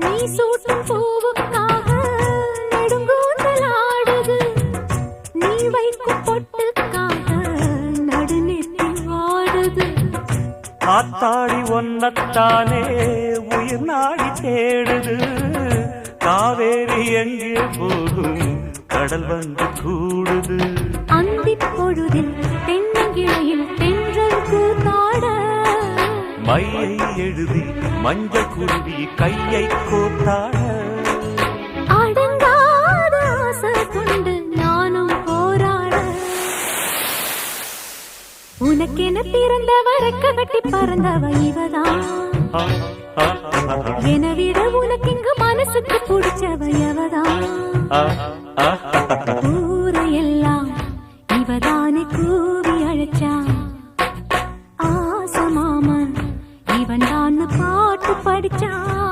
நீ சூட்டும் பூவுக்காக நெடுங்கூந்தலாடுது, நீ வைக்கும் பொட்டுக்காக நடுநெத்தி வாடுது. ஆத்தாடி ஒன்னத்தானே உயிர் நாடி தேடுது, காவேரி எங்கே போகும் கடல் வந்து கூடுது. அந்திப் பொழுதில் தென்னங்கிளையில் தென்றல் கூத்தாட, மையை எழுதி மஞ்சள் குருவி கையை கோத்தாட. அடங்காத ஆசை கொண்டு நானும் போராட, உனக்கென பிறந்தவ ரெக்க கட்டி பறந்தவ இவதான். என விட உனக்கு இங்கு மனசுக்கு பிடிச்சவ எவதான்.